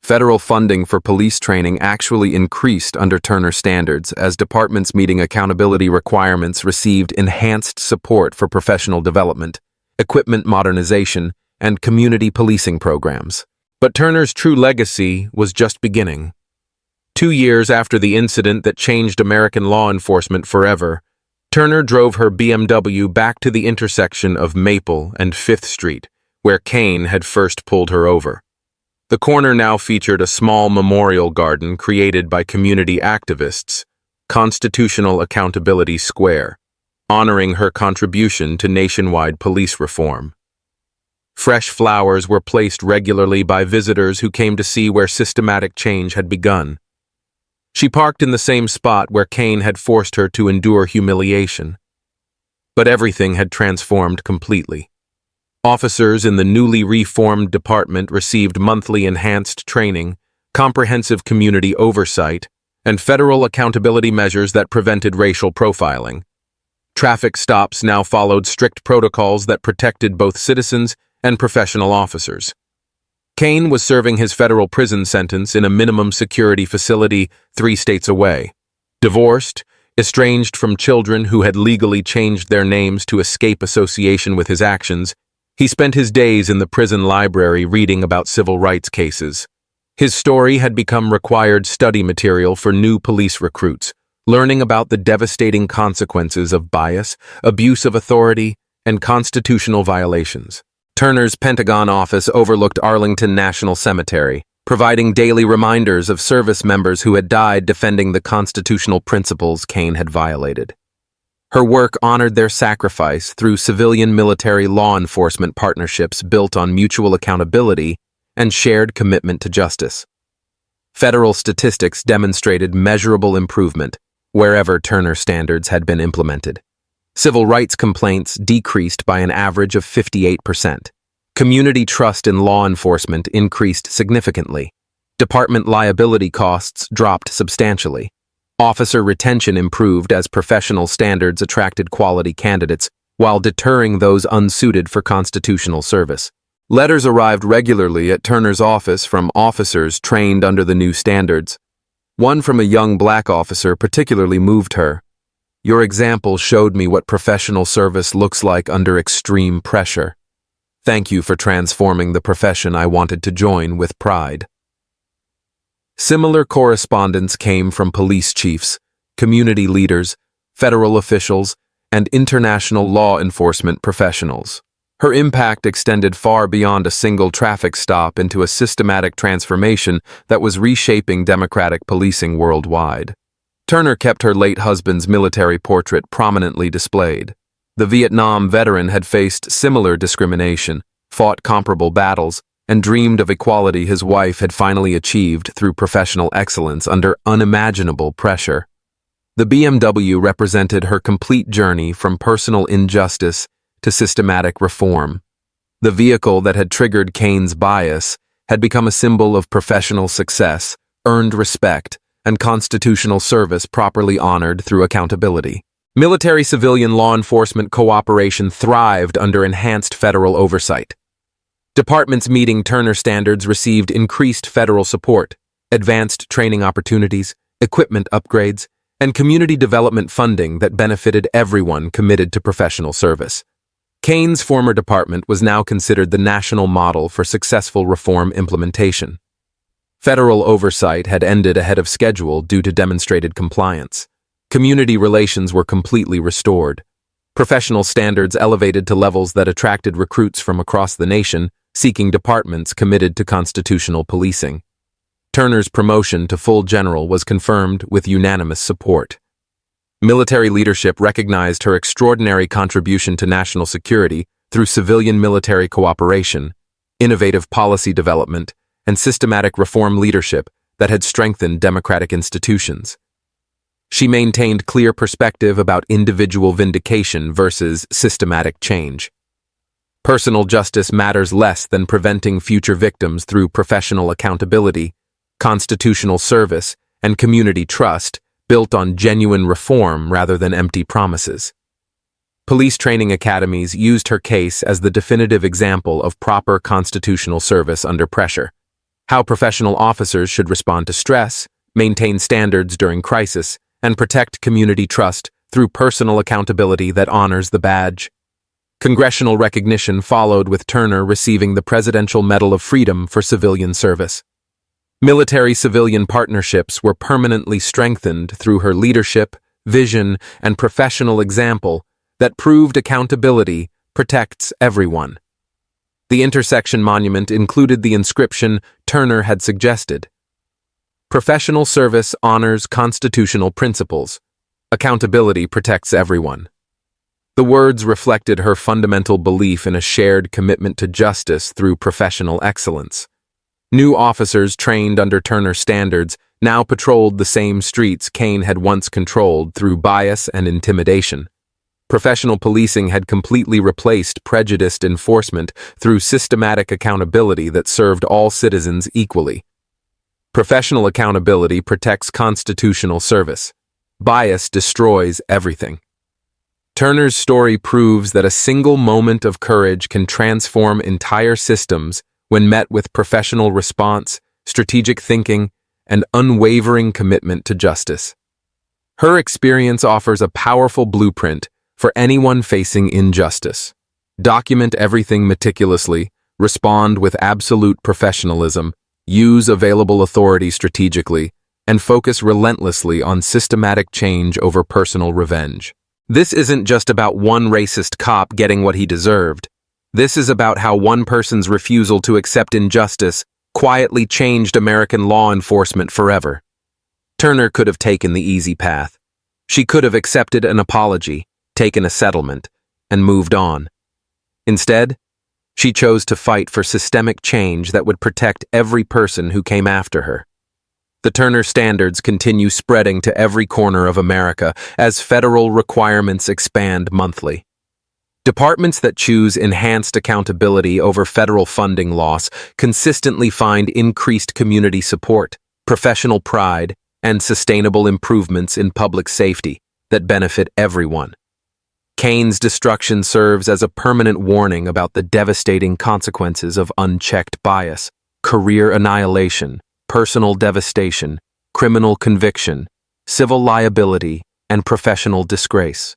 Federal funding for police training actually increased under Turner standards as departments meeting accountability requirements received enhanced support for professional development, equipment modernization, and community policing programs. But Turner's true legacy was just beginning. 2 years after the incident that changed American law enforcement forever, Turner drove her BMW back to the intersection of Maple and 5th Street, where Cain had first pulled her over. The corner now featured a small memorial garden created by community activists, Constitutional Accountability Square, honoring her contribution to nationwide police reform. Fresh flowers were placed regularly by visitors who came to see where systematic change had begun. She parked in the same spot where Cain had forced her to endure humiliation. But everything had transformed completely. Officers in the newly reformed department received monthly enhanced training, comprehensive community oversight, and federal accountability measures that prevented racial profiling. Traffic stops now followed strict protocols that protected both citizens and professional officers. Cain was serving his federal prison sentence in a minimum security facility 3 states away. Divorced, estranged from children who had legally changed their names to escape association with his actions, he spent his days in the prison library reading about civil rights cases. His story had become required study material for new police recruits, learning about the devastating consequences of bias, abuse of authority, and constitutional violations. Turner's Pentagon office overlooked Arlington National Cemetery, providing daily reminders of service members who had died defending the constitutional principles Cain had violated. Her work honored their sacrifice through civilian-military law enforcement partnerships built on mutual accountability and shared commitment to justice. Federal statistics demonstrated measurable improvement wherever Turner standards had been implemented. Civil rights complaints decreased by an average of 58%. Community trust in law enforcement increased significantly. Department liability costs dropped substantially. Officer retention improved as professional standards attracted quality candidates while deterring those unsuited for constitutional service. Letters arrived regularly at Turner's office from officers trained under the new standards. One from a young black officer particularly moved her. "Your example showed me what professional service looks like under extreme pressure. Thank you for transforming the profession I wanted to join with pride." Similar correspondence came from police chiefs, community leaders, federal officials, and international law enforcement professionals. Her impact extended far beyond a single traffic stop into a systematic transformation that was reshaping democratic policing worldwide. Turner kept her late husband's military portrait prominently displayed. The Vietnam veteran had faced similar discrimination, fought comparable battles, and dreamed of equality his wife had finally achieved through professional excellence under unimaginable pressure. The BMW represented her complete journey from personal injustice to systematic reform. The vehicle that had triggered Cain's bias had become a symbol of professional success, earned respect, and constitutional service properly honored through accountability. Military-civilian law enforcement cooperation thrived under enhanced federal oversight. Departments meeting Turner standards received increased federal support, advanced training opportunities, equipment upgrades, and community development funding that benefited everyone committed to professional service. Cain's former department was now considered the national model for successful reform implementation. Federal oversight had ended ahead of schedule due to demonstrated compliance. Community relations were completely restored. Professional standards elevated to levels that attracted recruits from across the nation, seeking departments committed to constitutional policing. Turner's promotion to full general was confirmed with unanimous support. Military leadership recognized her extraordinary contribution to national security through civilian-military cooperation, innovative policy development, and systematic reform leadership that had strengthened democratic institutions. She maintained clear perspective about individual vindication versus systematic change. Personal justice matters less than preventing future victims through professional accountability, constitutional service, and community trust built on genuine reform rather than empty promises. Police training academies used her case as the definitive example of proper constitutional service under pressure. How professional officers should respond to stress, maintain standards during crisis, and protect community trust through personal accountability that honors the badge. Congressional recognition followed, with Turner receiving the Presidential Medal of Freedom for civilian service. Military-civilian partnerships were permanently strengthened through her leadership, vision, and professional example that proved accountability protects everyone. The intersection monument included the inscription Turner had suggested. Professional service honors constitutional principles. Accountability protects everyone. The words reflected her fundamental belief in a shared commitment to justice through professional excellence. New officers trained under Turner's standards now patrolled the same streets Cain had once controlled through bias and intimidation. Professional policing had completely replaced prejudiced enforcement through systematic accountability that served all citizens equally. Professional accountability protects constitutional service. Bias destroys everything. Turner's story proves that a single moment of courage can transform entire systems when met with professional response, strategic thinking, and unwavering commitment to justice. Her experience offers a powerful blueprint for anyone facing injustice. Document everything meticulously, respond with absolute professionalism, use available authority strategically, and focus relentlessly on systematic change over personal revenge. This isn't just about one racist cop getting what he deserved. This is about how one person's refusal to accept injustice quietly changed American law enforcement forever. Turner could have taken the easy path. She could have accepted an apology, taken a settlement, and moved on. Instead, she chose to fight for systemic change that would protect every person who came after her. The Turner standards continue spreading to every corner of America as federal requirements expand monthly. Departments that choose enhanced accountability over federal funding loss consistently find increased community support, professional pride, and sustainable improvements in public safety that benefit everyone. Cain's destruction serves as a permanent warning about the devastating consequences of unchecked bias, career annihilation, personal devastation, criminal conviction, civil liability, and professional disgrace.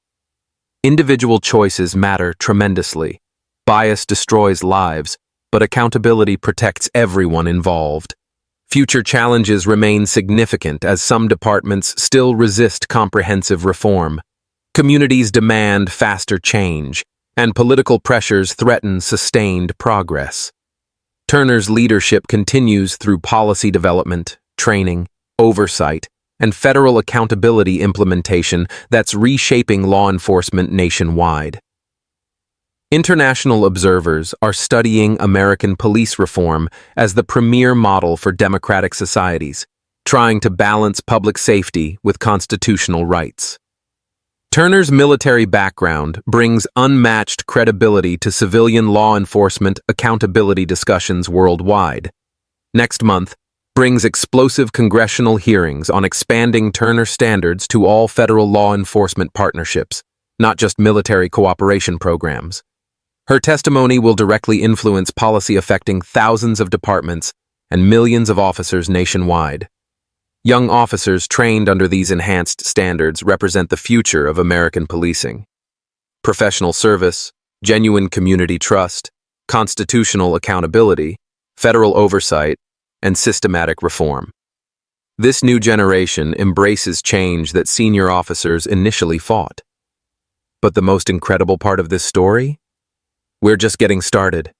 Individual choices matter tremendously. Bias destroys lives, but accountability protects everyone involved. Future challenges remain significant as some departments still resist comprehensive reform. Communities demand faster change, and political pressures threaten sustained progress. Turner's leadership continues through policy development, training, oversight, and federal accountability implementation that's reshaping law enforcement nationwide. International observers are studying American police reform as the premier model for democratic societies, trying to balance public safety with constitutional rights. Turner's military background brings unmatched credibility to civilian law enforcement accountability discussions worldwide. Next month brings explosive congressional hearings on expanding Turner standards to all federal law enforcement partnerships, not just military cooperation programs. Her testimony will directly influence policy affecting thousands of departments and millions of officers nationwide. Young officers trained under these enhanced standards represent the future of American policing. Professional service, genuine community trust, constitutional accountability, federal oversight, and systematic reform. This new generation embraces change that senior officers initially fought. But the most incredible part of this story? We're just getting started.